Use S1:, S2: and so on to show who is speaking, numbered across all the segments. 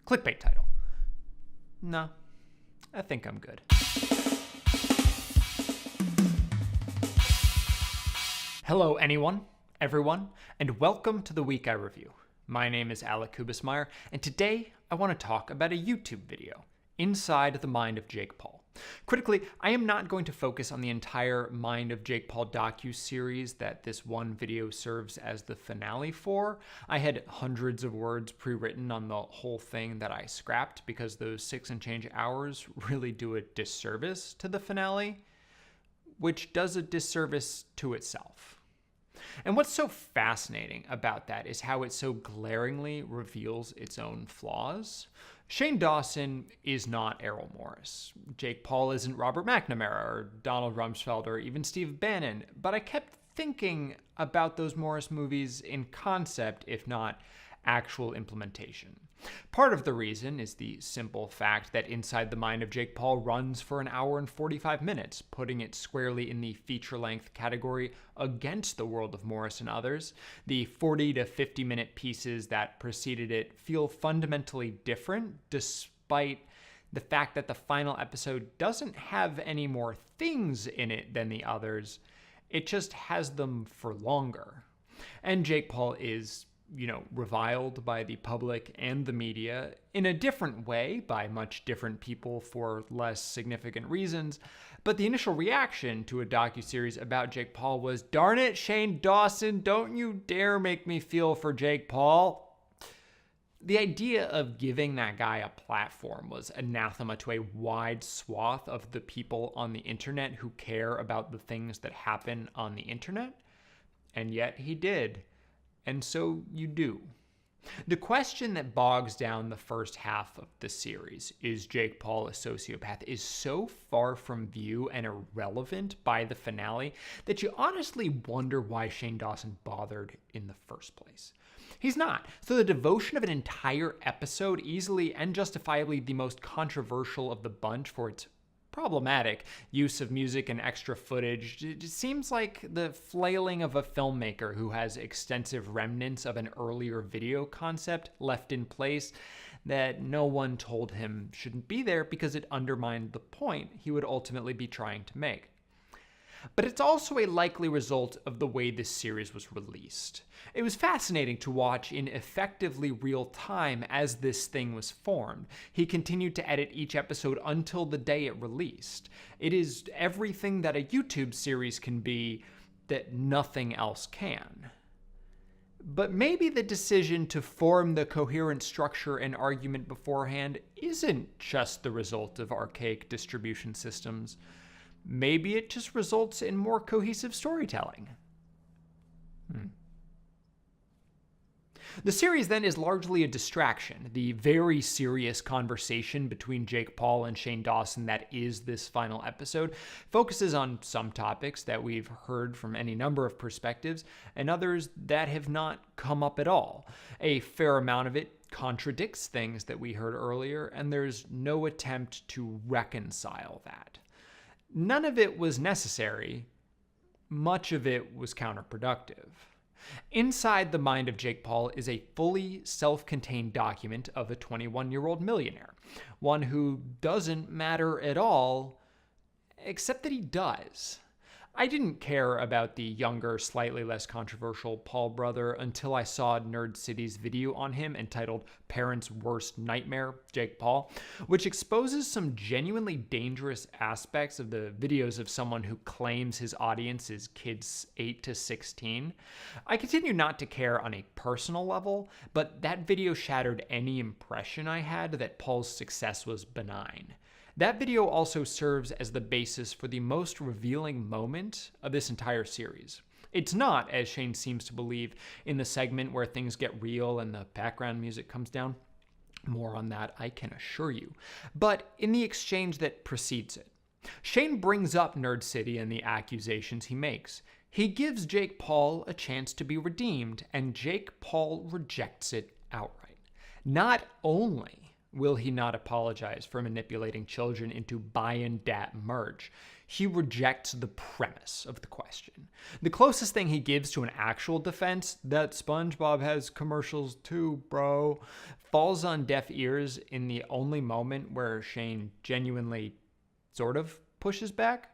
S1: Clickbait title. No, I think I'm good. Hello, everyone, and welcome to the Week I Review. My name is kubas-meyer, and today I want to talk about a YouTube video, Inside the Mind of Jake Paul. Critically, I am not going to focus on the entire Mind of Jake Paul docuseries that this one video serves as the finale for. I had hundreds of words pre-written on the whole thing that I scrapped because those 6 and change hours really do a disservice to the finale, which does a disservice to itself. And what's so fascinating about that is how it so glaringly reveals its own flaws. Shane Dawson is not Errol Morris. Jake Paul isn't Robert McNamara or Donald Rumsfeld or even Steve Bannon, but I kept thinking about those Morris movies in concept, if not actual implementation. Part of the reason is the simple fact that Inside the Mind of Jake Paul runs for an hour and 45 minutes, putting it squarely in the feature-length category against The World of Morris and Others. The 40 to 50-minute pieces that preceded it feel fundamentally different, despite the fact that the final episode doesn't have any more things in it than the others. It just has them for longer. And Jake Paul is reviled by the public and the media in a different way by much different people for less significant reasons. But the initial reaction to a docuseries about Jake Paul was, "Darn it, Shane Dawson, don't you dare make me feel for Jake Paul." The idea of giving that guy a platform was anathema to a wide swath of the people on the internet who care about the things that happen on the internet. And yet he did. And so you do. The question that bogs down the first half of the series, is Jake Paul a sociopath, is so far from view and irrelevant by the finale that you honestly wonder why Shane Dawson bothered in the first place. He's not. So the devotion of an entire episode, easily and justifiably the most controversial of the bunch for its problematic use of music and extra footage, it seems like the flailing of a filmmaker who has extensive remnants of an earlier video concept left in place that no one told him shouldn't be there because it undermined the point he would ultimately be trying to make. But it's also a likely result of the way this series was released. It was fascinating to watch in effectively real time as this thing was formed. He continued to edit each episode until the day it released. It is everything that a YouTube series can be that nothing else can. But maybe the decision to form the coherent structure and argument beforehand isn't just the result of archaic distribution systems. Maybe it just results in more cohesive storytelling. The series then is largely a distraction. The very serious conversation between Jake Paul and Shane Dawson that is this final episode focuses on some topics that we've heard from any number of perspectives and others that have not come up at all. A fair amount of it contradicts things that we heard earlier, and there's no attempt to reconcile that. None of it was necessary. Much of it was counterproductive. Inside the Mind of Jake Paul is a fully self-contained document of a 21-year-old millionaire, one who doesn't matter at all, except that he does. I didn't care about the younger, slightly less controversial Paul brother until I saw Nerd City's video on him entitled Parents' Worst Nightmare, Jake Paul, which exposes some genuinely dangerous aspects of the videos of someone who claims his audience is kids 8 to 16. I continue not to care on a personal level, but that video shattered any impression I had that Paul's success was benign. That video also serves as the basis for the most revealing moment of this entire series. It's not, as Shane seems to believe, in the segment where things get real and the background music comes down. More on that, I can assure you. But in the exchange that precedes it. Shane brings up Nerd City and the accusations he makes. He gives Jake Paul a chance to be redeemed, and Jake Paul rejects it outright. Not only will he not apologize for manipulating children into buy-in dat merch, he rejects the premise of the question. The closest thing he gives to an actual defense, that SpongeBob has commercials too, bro, falls on deaf ears in the only moment where Shane genuinely sort of pushes back.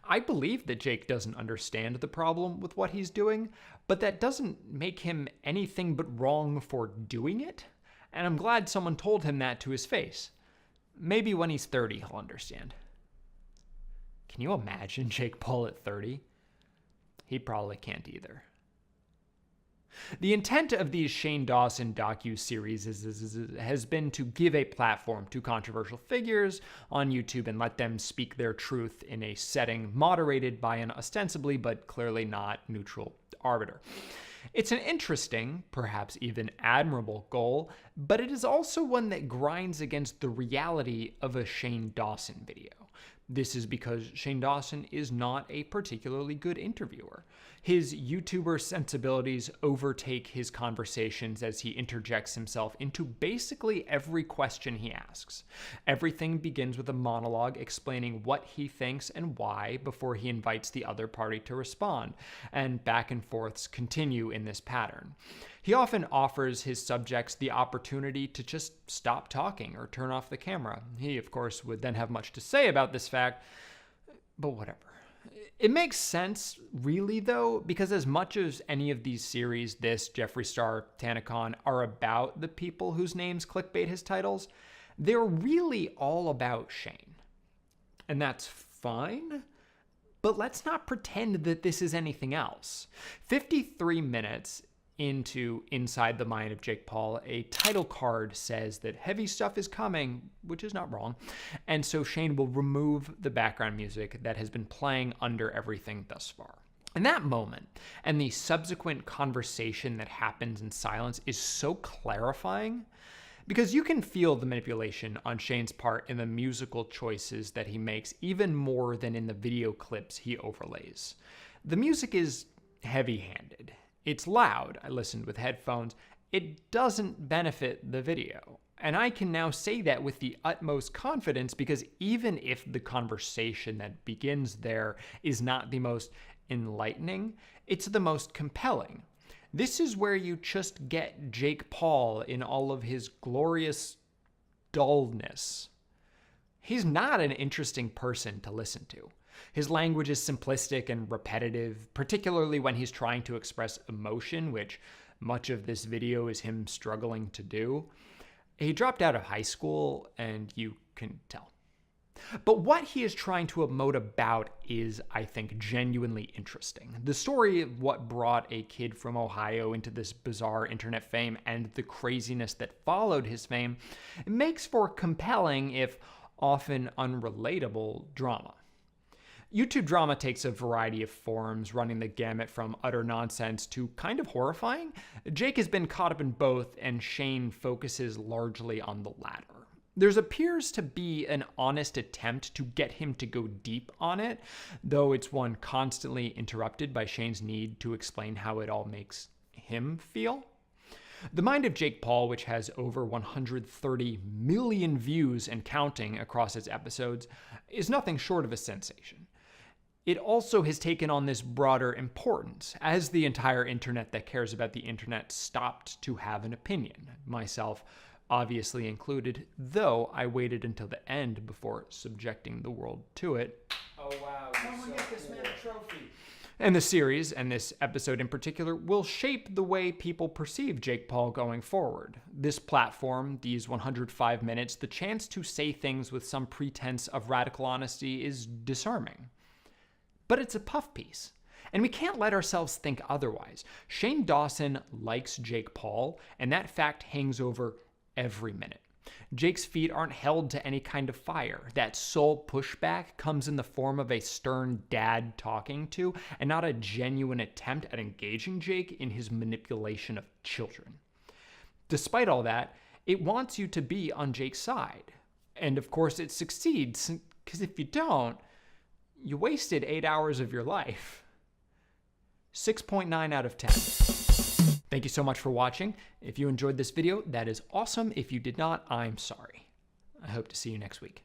S1: I believe that Jake doesn't understand the problem with what he's doing, but that doesn't make him anything but wrong for doing it. And I'm glad someone told him that to his face. Maybe when he's 30, he'll understand. Can you imagine Jake Paul at 30? He probably can't either. The intent of these Shane Dawson docuseries has been to give a platform to controversial figures on YouTube and let them speak their truth in a setting moderated by an ostensibly but clearly not neutral arbiter. It's an interesting, perhaps even admirable goal, but it is also one that grinds against the reality of a Shane Dawson video. This is because Shane Dawson is not a particularly good interviewer. His YouTuber sensibilities overtake his conversations as he interjects himself into basically every question he asks. Everything begins with a monologue explaining what he thinks and why before he invites the other party to respond, and back and forths continue in this pattern. He often offers his subjects the opportunity to just stop talking or turn off the camera. He, of course, would then have much to say about this fact, but whatever. It makes sense, really, though, because as much as any of these series, this, Jeffree Star, Tanacon, are about the people whose names clickbait his titles, they're really all about Shane. And that's fine, but let's not pretend that this is anything else. 53 minutes into Inside the Mind of Jake Paul, a title card says that heavy stuff is coming, which is not wrong, and so Shane will remove the background music that has been playing under everything thus far. And that moment, and the subsequent conversation that happens in silence, is so clarifying, because you can feel the manipulation on Shane's part in the musical choices that he makes, even more than in the video clips he overlays. The music is heavy-handed. It's loud. I listened with headphones. It doesn't benefit the video. And I can now say that with the utmost confidence because even if the conversation that begins there is not the most enlightening, it's the most compelling. This is where you just get Jake Paul in all of his glorious dullness. He's not an interesting person to listen to. His language is simplistic and repetitive, particularly when he's trying to express emotion, which much of this video is him struggling to do. He dropped out of high school, and you can tell. But what he is trying to emote about is, I think, genuinely interesting. The story of what brought a kid from Ohio into this bizarre internet fame and the craziness that followed his fame makes for compelling, if often unrelatable, drama. YouTube drama takes a variety of forms, running the gamut from utter nonsense to kind of horrifying. Jake has been caught up in both, and Shane focuses largely on the latter. There appears to be an honest attempt to get him to go deep on it, though it's one constantly interrupted by Shane's need to explain how it all makes him feel. The Mind of Jake Paul, which has over 130 million views and counting across its episodes, is nothing short of a sensation. It also has taken on this broader importance, as the entire internet that cares about the internet stopped to have an opinion, myself obviously included, though I waited until the end before subjecting the world to it. Oh wow, someone get this man a trophy. And the series, and this episode in particular, will shape the way people perceive Jake Paul going forward. This platform, these 105 minutes, the chance to say things with some pretense of radical honesty is disarming. But it's a puff piece, and we can't let ourselves think otherwise. Shane Dawson likes Jake Paul, and that fact hangs over every minute. Jake's feet aren't held to any kind of fire. That sole pushback comes in the form of a stern dad talking to, and not a genuine attempt at engaging Jake in his manipulation of children. Despite all that, it wants you to be on Jake's side. And of course it succeeds, because if you don't, you wasted 8 hours of your life. 6.9 out of 10. Thank you so much for watching. If you enjoyed this video, that is awesome. If you did not, I'm sorry. I hope to see you next week.